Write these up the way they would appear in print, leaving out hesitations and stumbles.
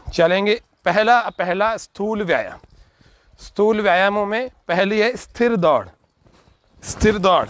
चलेंगे। पहला स्थूल व्यायाम। स्थूल व्यायामों में पहली है स्थिर दौड़। स्थिर दौड़,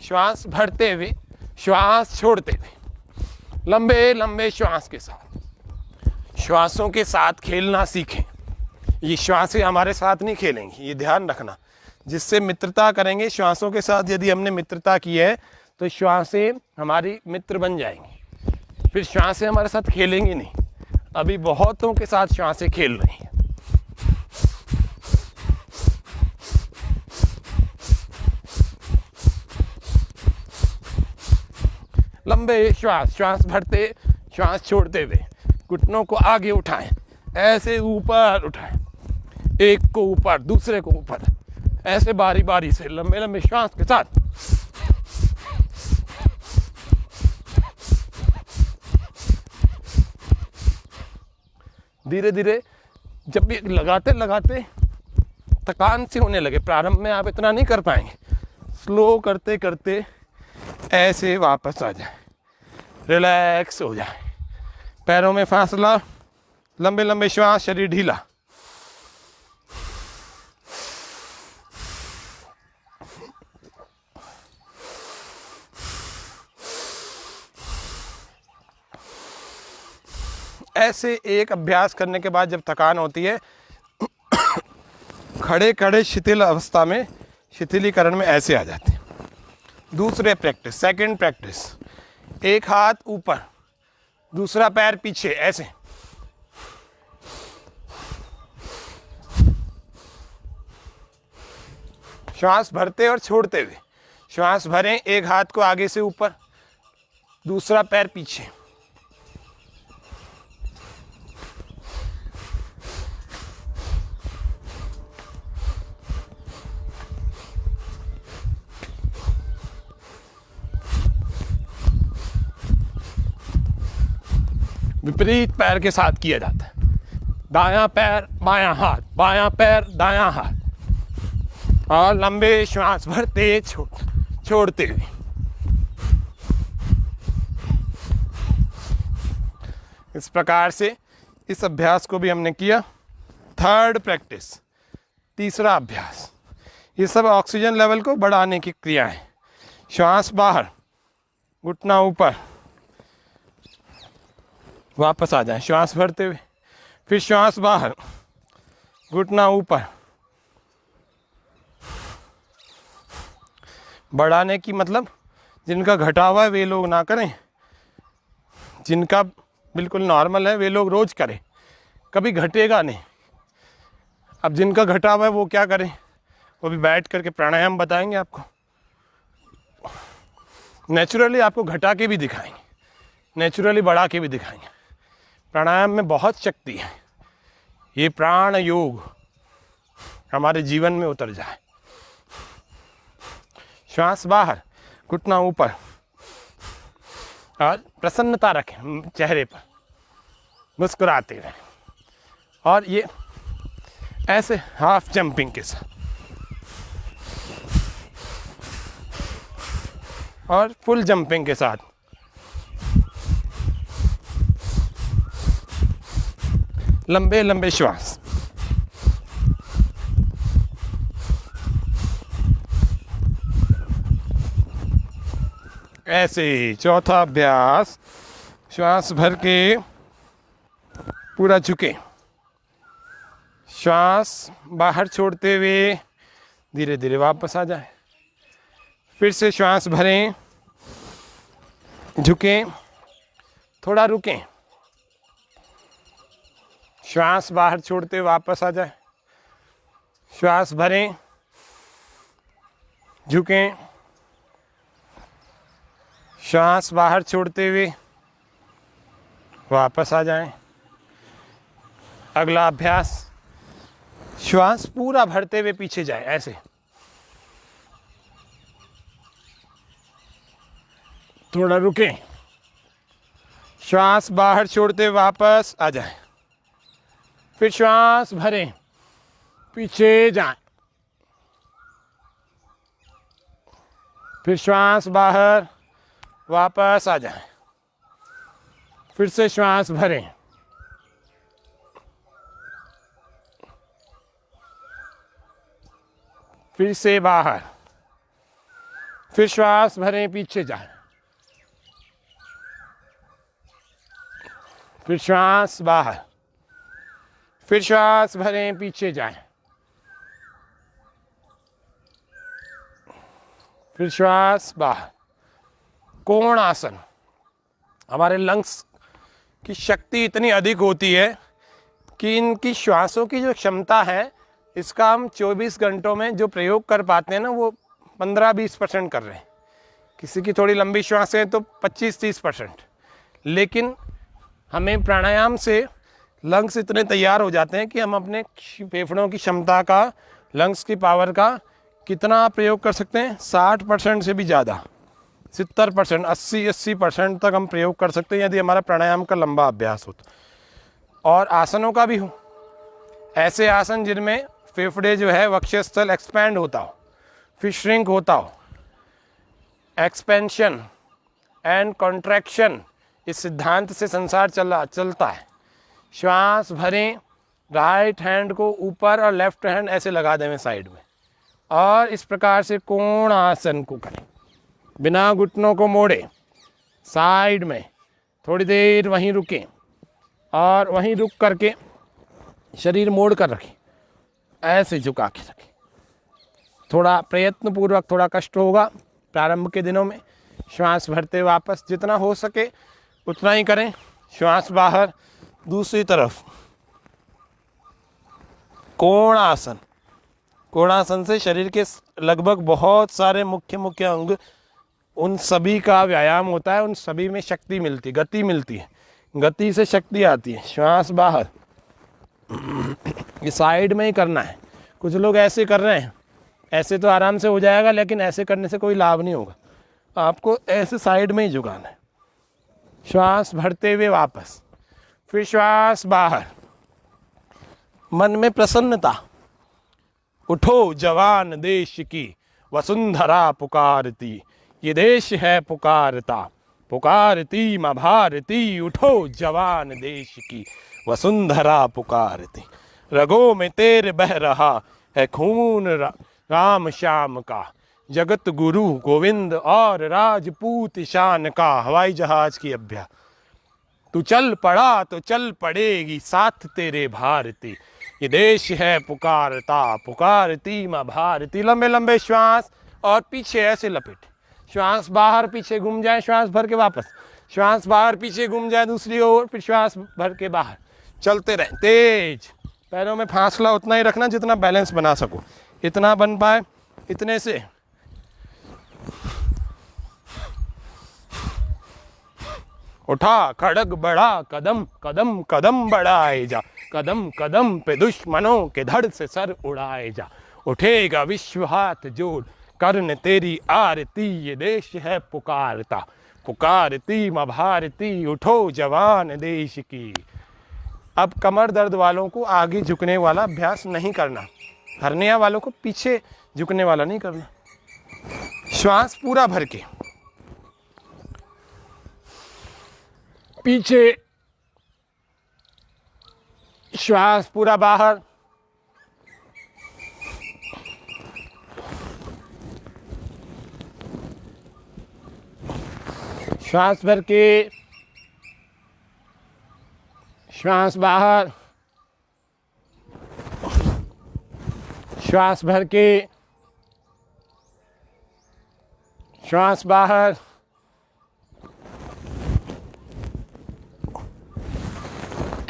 श्वास भरते हुए श्वास छोड़ते हुए लंबे लंबे श्वास के साथ। श्वासों के साथ खेलना सीखें। ये श्वासें हमारे साथ नहीं खेलेंगी, ये ध्यान रखना। जिससे मित्रता करेंगे श्वासों के साथ, यदि हमने मित्रता की है तो श्वासें हमारी मित्र बन जाएंगी, फिर श्वासें हमारे साथ खेलेंगी नहीं। अभी बहुतों के साथ श्वासें खेल रही हैं। लंबे श्वास, श्वास भरते श्वास छोड़ते हुए घुटनों को आगे उठाएं, ऐसे ऊपर उठाएं, एक को ऊपर दूसरे को ऊपर, ऐसे बारी बारी से लंबे लंबे श्वास के साथ। धीरे धीरे जब भी लगाते लगाते थकान सी होने लगे, प्रारंभ में आप इतना नहीं कर पाएंगे, स्लो करते करते ऐसे वापस आ जाए, रिलैक्स हो जाए। पैरों में फासला, लंबे लंबे श्वास, शरीर ढीला। ऐसे एक अभ्यास करने के बाद जब थकान होती है, खड़े खड़े शिथिल अवस्था में, शिथिलीकरण में ऐसे आ जाते हैं। दूसरे प्रैक्टिस, सेकंड प्रैक्टिस, एक हाथ ऊपर दूसरा पैर पीछे, ऐसे। श्वास भरते और छोड़ते हुए। श्वास भरें, एक हाथ को आगे से ऊपर, दूसरा पैर पीछे। विपरीत पैर के साथ किया जाता है। दायां पैर बायां हाथ, बायां पैर दायां हाथ, और लंबे श्वास भरते छोड़ते हुए। इस प्रकार से इस अभ्यास को भी हमने किया। थर्ड प्रैक्टिस, तीसरा अभ्यास, ये सब ऑक्सीजन लेवल को बढ़ाने की क्रियाएं। श्वास बाहर, घुटना ऊपर, वापस आ जाए श्वास भरते हुए, फिर श्वास बाहर, घुटना ऊपर। बढ़ाने की मतलब जिनका घटा हुआ है वे लोग ना करें, जिनका बिल्कुल नॉर्मल है वे लोग रोज करें, कभी घटेगा नहीं। अब जिनका घटा हुआ है वो क्या करें, वो भी बैठ करके प्राणायाम बताएंगे आपको। नेचुरली आपको घटा के भी दिखाएंगे, नेचुरली बढ़ा के भी दिखाएंगे। प्राणायाम में बहुत शक्ति है। ये प्राण योग हमारे जीवन में उतर जाए। श्वास बाहर, घुटना ऊपर, और प्रसन्नता रखें चेहरे पर, मुस्कुराते रहें। और ये ऐसे हाफ जंपिंग के साथ और फुल जंपिंग के साथ। लंबे लंबे श्वास। ऐसे चौथा अभ्यास, श्वास भर के पूरा झुके, श्वास बाहर छोड़ते हुए धीरे धीरे वापस आ जाए। फिर से श्वास भरें, झुकें, थोड़ा रुकें, श्वास बाहर छोड़ते हुए वापस आ जाए। श्वास भरें, झुकें, श्वास बाहर छोड़ते हुए वापस आ जाएं। अगला अभ्यास, श्वास पूरा भरते हुए पीछे जाए, ऐसे। थोड़ा रुकें, श्वास बाहर छोड़ते हुए वापस आ जाए। फिर श्वास भरें, पीछे जाएं, फिर श्वास बाहर, वापस आ जाएं। फिर से श्वास भरें, फिर से बाहर, फिर श्वास भरें, पीछे जाए, फिर श्वास बाहर, फिर श्वास भरें, पीछे जाएं, फिर श्वास बाहर। कोण आसन। हमारे लंग्स की शक्ति इतनी अधिक होती है कि इनकी श्वासों की जो क्षमता है, इसका हम 24 घंटों में जो प्रयोग कर पाते हैं ना, वो 15-20% कर रहे हैं। किसी की थोड़ी लंबी श्वासें तो 25-30%। लेकिन हमें प्राणायाम से लंग्स इतने तैयार हो जाते हैं कि हम अपने फेफड़ों की क्षमता का, लंग्स की पावर का कितना प्रयोग कर सकते हैं, 60% से भी ज़्यादा, 70%, 80% तक हम प्रयोग कर सकते हैं यदि हमारा प्राणायाम का लंबा अभ्यास हो तो। और आसनों का भी हो, ऐसे आसन जिनमें फेफड़े जो है वक्षस्थल एक्सपैंड होता हो, फिर श्रिंक होता हो। एक्सपेंशन एंड कॉन्ट्रैक्शन, इस सिद्धांत से संसार चलता है। श्वास भरें, राइट हैंड को ऊपर और लेफ्ट हैंड ऐसे लगा दें साइड में, और इस प्रकार से कोण आसन को करें, बिना घुटनों को मोड़े, साइड में थोड़ी देर वहीं रुकें और वहीं रुक करके शरीर मोड़ कर रखें, ऐसे झुका के रखें। थोड़ा प्रयत्नपूर्वक, थोड़ा कष्ट होगा प्रारंभ के दिनों में। श्वास भरते वापस जितना हो सके उतना ही करें। श्वास बाहर, दूसरी तरफ। कोण आसन। कोणासन से शरीर के लगभग बहुत सारे मुख्य मुख्य अंग, उन सभी का व्यायाम होता है, उन सभी में शक्ति मिलती, गति मिलती है, गति से शक्ति आती है। श्वास बाहर, ये साइड में ही करना है। कुछ लोग ऐसे कर रहे हैं, ऐसे तो आराम से हो जाएगा, लेकिन ऐसे करने से कोई लाभ नहीं होगा, आपको ऐसे साइड में ही झुकाना है। श्वास भरते हुए वापस, फिर श्वास बाहर। मन में प्रसन्नता। उठो जवान देश की वसुंधरा पुकारती, ये देश है पुकारता, पुकारती माँ भारती। उठो जवान देश की वसुंधरा पुकारती, रगों में तेरे बह रहा है खून राम श्याम का, जगत गुरु गोविंद और राजपूत शान का। हवाई जहाज की अभ्या। तू चल पड़ा तो चल पड़ेगी साथ तेरे भारती, ये देश है पुकारता, पुकारती माँ भारती। लंबे लंबे श्वास और पीछे ऐसे लपेटे, श्वास बाहर पीछे घूम जाए, श्वास भर के वापस, श्वास बाहर पीछे घूम जाए दूसरी ओर, फिर श्वास भर के बाहर। चलते रहें तेज। पैरों में फासला उतना ही रखना जितना बैलेंस बना सको, इतना बन पाए इतने से। उठा खड़ग बढ़ा, कदम कदम कदम बढ़ाए जा, कदम कदम पे दुश्मनों के धड़ से सर उड़ाए जा। उठेगा विश्व हाथ जोड़ कर्ण तेरी आरती, ये देश है पुकारता, पुकारती माँ भारती। उठो जवान देश की। अब कमर दर्द वालों को आगे झुकने वाला अभ्यास नहीं करना, हर्निया वालों को पीछे झुकने वाला नहीं करना। श्वास पूरा भर के पीछे, श्वास पूरा बाहर, श्वास भर के, श्वास बाहर, श्वास भर के, श्वास बाहर।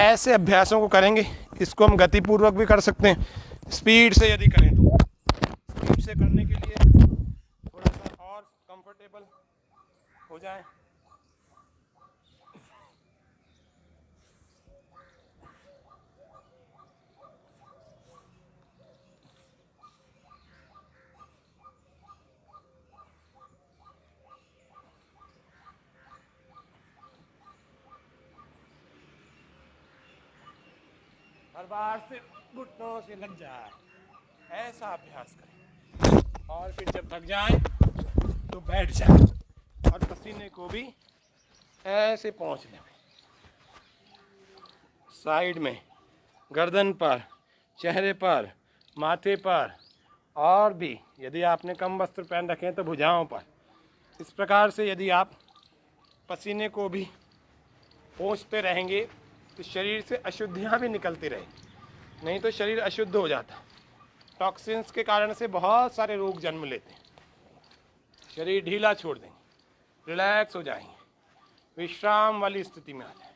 ऐसे अभ्यासों को करेंगे। इसको हम गतिपूर्वक भी कर सकते हैं, स्पीड से यदि करें तो। स्पीड से करने के लिए थोड़ा सा और कंफर्टेबल हो जाए। हर बार से घुटनों से लग जाए, ऐसा अभ्यास करें। और फिर जब थक जाए तो बैठ जाए और पसीने को भी ऐसे पहुँच लें, साइड में, गर्दन पर, चेहरे पर, माथे पर और भी यदि आपने कम वस्त्र पहन रखे हैं तो भुजाओं पर। इस प्रकार से यदि आप पसीने को भी पोंछते रहेंगे तो शरीर से अशुद्धियाँ भी निकलती रहेंगी, नहीं तो शरीर अशुद्ध हो जाता। टॉक्सिन्स के कारण से बहुत सारे रोग जन्म लेते हैं। शरीर ढीला छोड़ देंगे, रिलैक्स हो जाएंगे, विश्राम वाली स्थिति में आ जाएंगे।